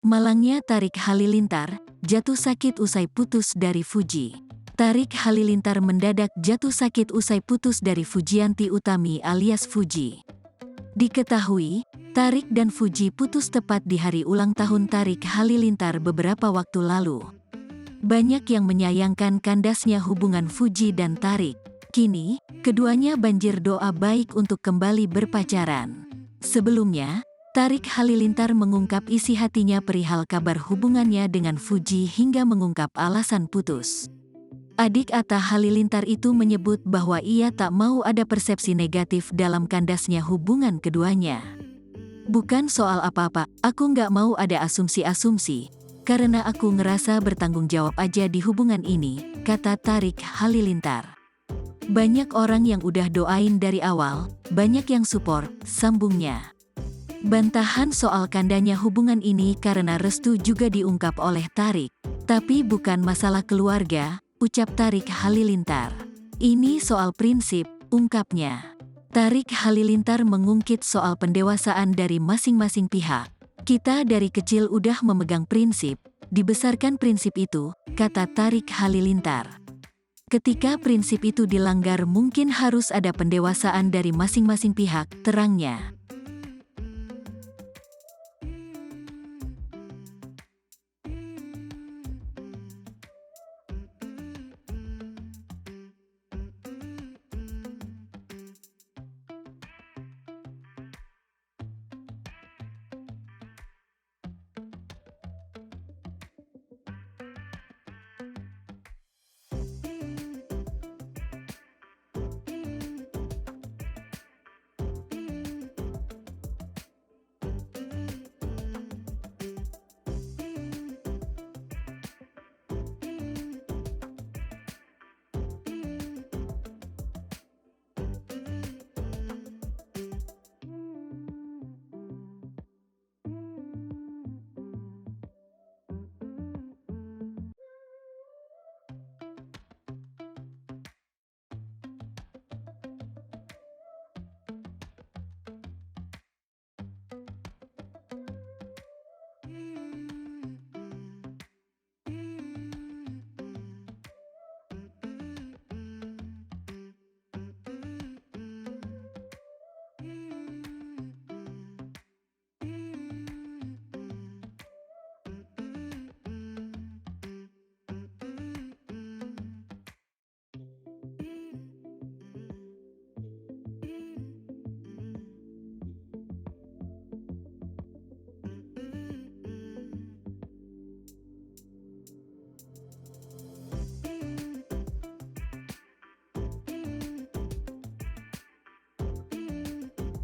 Malangnya Tarik Halilintar, jatuh sakit usai putus dari Fuji. Tarik Halilintar mendadak jatuh sakit usai putus dari Fujianti Utami alias Fuji. Diketahui, Tarik dan Fuji putus tepat di hari ulang tahun Tarik Halilintar beberapa waktu lalu. Banyak yang menyayangkan kandasnya hubungan Fuji dan Tarik. Kini, keduanya banjir doa baik untuk kembali berpacaran. Sebelumnya, Tarik Halilintar mengungkap isi hatinya perihal kabar hubungannya dengan Fuji hingga mengungkap alasan putus. Adik Atta Halilintar itu menyebut bahwa ia tak mau ada persepsi negatif dalam kandasnya hubungan keduanya. Bukan soal apa-apa, aku nggak mau ada asumsi-asumsi, karena aku ngerasa bertanggung jawab aja di hubungan ini, kata Tarik Halilintar. Banyak orang yang udah doain dari awal, banyak yang support, sambungnya. Bantahan soal kandanya hubungan ini karena restu juga diungkap oleh Tarik. Tapi bukan masalah keluarga, ucap Tarik Halilintar. Ini soal prinsip, ungkapnya. Tarik Halilintar mengungkit soal pendewasaan dari masing-masing pihak. Kita dari kecil udah memegang prinsip, dibesarkan prinsip itu, kata Tarik Halilintar. Ketika prinsip itu dilanggar mungkin harus ada pendewasaan dari masing-masing pihak, terangnya.